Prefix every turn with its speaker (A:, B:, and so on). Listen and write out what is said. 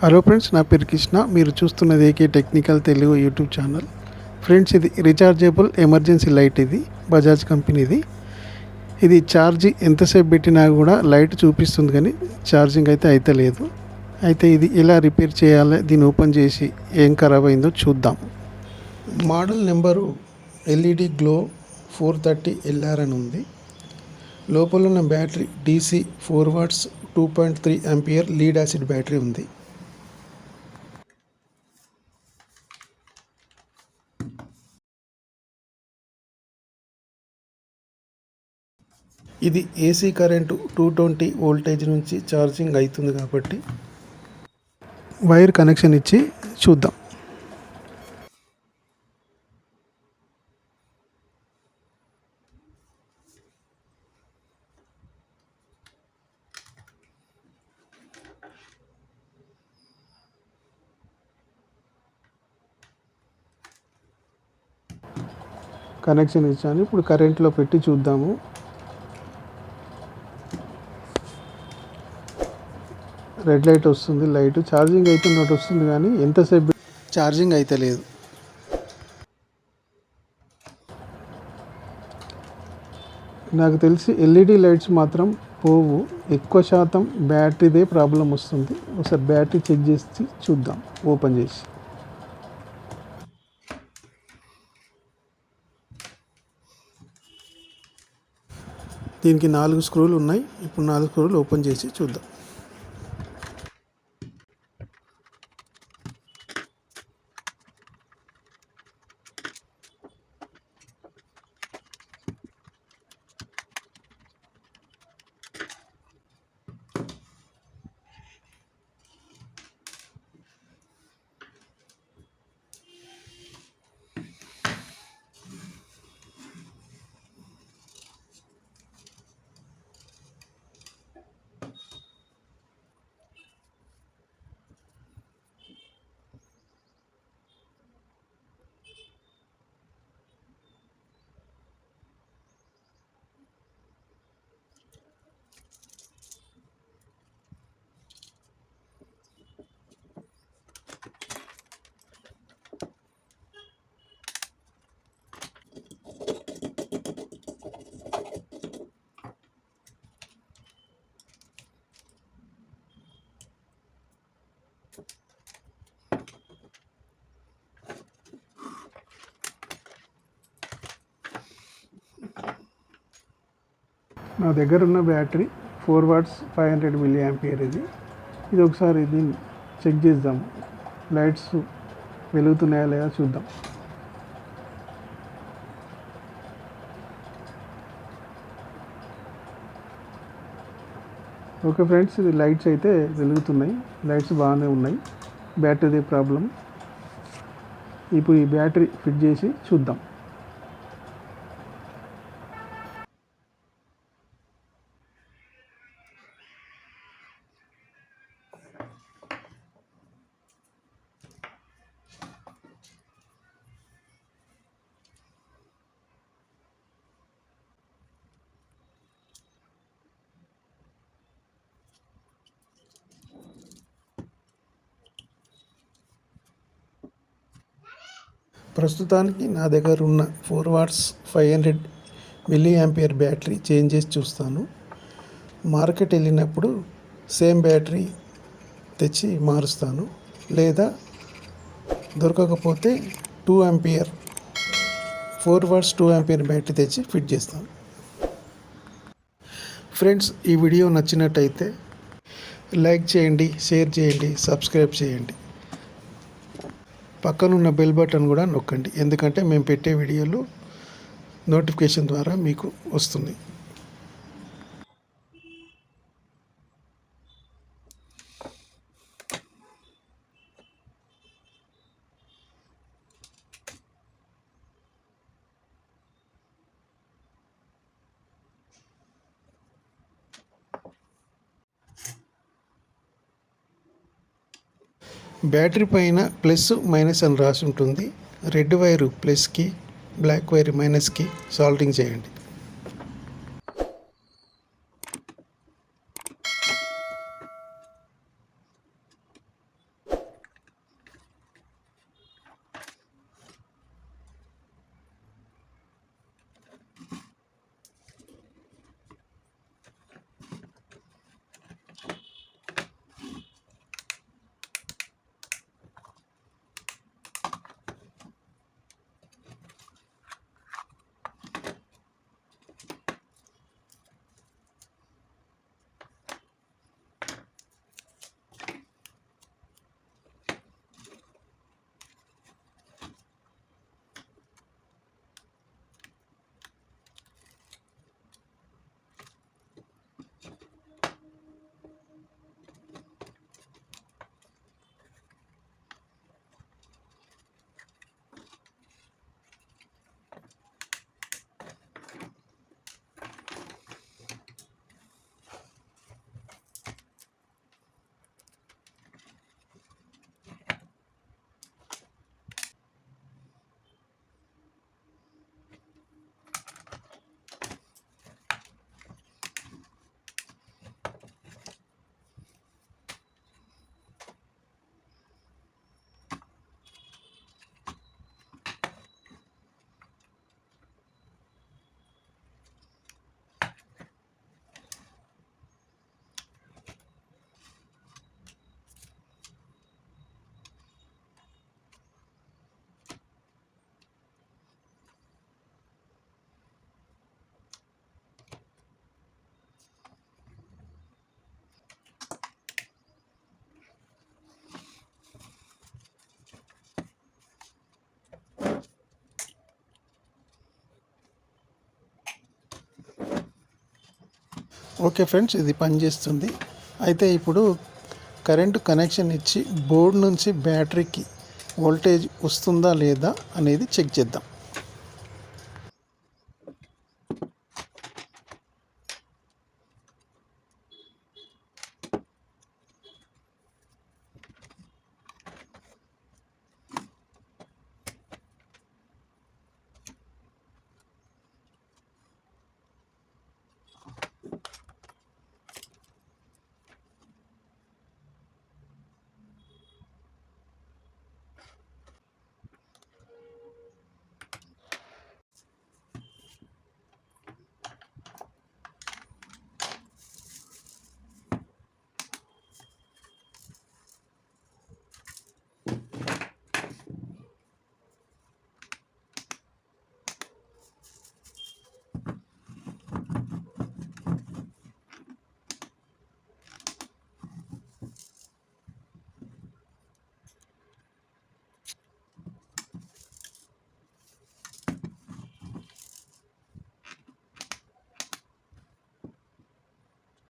A: Hello friends, నా పేరు కృష్ణ. మీరు చూస్తున్నది AK technical Telugu YouTube channel. Friends, ఇది రీఛార్జబుల్ ఎమర్జెన్సీ లైట్. ఇది బజాజ్ కంపెనీది. ఇది ఛార్జ్ ఎంతసేపు పెట్టినా కూడా లైట్ చూపిస్తుంది, కానీ ఛార్జింగ్ అయితే అయితలేదు. అయితే ఇది ఎలా రిపేర్ చేయాలో, దీన్ని ఓపెన్ చేసి ఏం ఖరాబ్ అయిందో చూద్దాం. Model number LED glow 430 LR అని ఉంది. లోపల ఉన్న battery DC 4 watts 2.3 ampere lead acid battery ఉంది. ఇది AC కరెంటు 220 వోల్టేజ్ నుంచి ఛార్జింగ్ అవుతుంది కాబట్టి వైర్ కనెక్షన్ ఇచ్చి చూద్దాం. కనెక్షన్ ఇచ్చాను. ఇప్పుడు కరెంట్లో పెట్టి చూద్దాము. రెడ్ లైట్ వస్తుంది. లైట్ ఛార్జింగ్ అవుతున్నట్టు వస్తుంది, కానీ ఎంతసేపు ఛార్జింగ్ అయితే లేదు. నాకు తెలిసి LED లైట్స్ మాత్రం పోవు. ఎక్కువ శాతం బ్యాటరీదే ప్రాబ్లం వస్తుంది. ఒకసారి బ్యాటరీ చెక్ చేసి చూద్దాం ఓపెన్ చేసి. దీనికి 4 స్క్రూలు ఉన్నాయి. ఇప్పుడు 4 స్క్రూలు ఓపెన్ చేసి చూద్దాం. నా దగ్గర ఉన్న బ్యాటరీ 4 వాట్స్ 500 మిల్లీ ఆంపియర్. ఇది ఒకసారి దీన్ని చెక్ చేద్దాం. లైట్స్ వెలుగుతున్నాయా లేదా చూద్దాం. ఓకే ఫ్రెండ్స్, ఇది లైట్స్ అయితే వెలుగుతున్నాయి. లైట్స్ బాగానే ఉన్నాయి. Battery problem. ఇప్పుడు ఈ బ్యాటరీ ఫిట్ చేసి చూద్దాం. ప్రస్తుతానికి నా దగ్గర ఉన్న 4 watts 500 milliampere battery change చేసి చూస్తాను. మార్కెట్ వెళ్ళినప్పుడు సేమ్ బ్యాటరీ తెచ్చి మారుస్తాను, లేదా దొరకకపోతే 2 ఆంపియర్ 4 వాట్స్ 2 ఆంపియర్ బ్యాటరీ తెచ్చి ఫిట్ చేస్తాను. ఫ్రెండ్స్, ఈ వీడియో నచ్చినట్టయితే లైక్ చేయండి, షేర్ చేయండి, సబ్స్క్రైబ్ చేయండి. పక్కనున్న బెల్ బటన్ కూడా నొక్కండి, ఎందుకంటే మేము పెట్టే వీడియోలు నోటిఫికేషన్ ద్వారా మీకు వస్తుంది. బ్యాటరీ పైన ప్లస్ మైనస్ అని రాసి ఉంటుంది. రెడ్ వైరు ప్లస్కి, బ్లాక్ వైర్ మైనస్కి సాల్టింగ్ చేయండి. ఓకే ఫ్రెండ్స్, ఇది పనిచేస్తుంది. అయితే ఇప్పుడు కరెంటు కనెక్షన్ ఇచ్చి బోర్డు నుంచి బ్యాటరీకి వోల్టేజ్ వస్తుందా లేదా అనేది చెక్ చేద్దాం.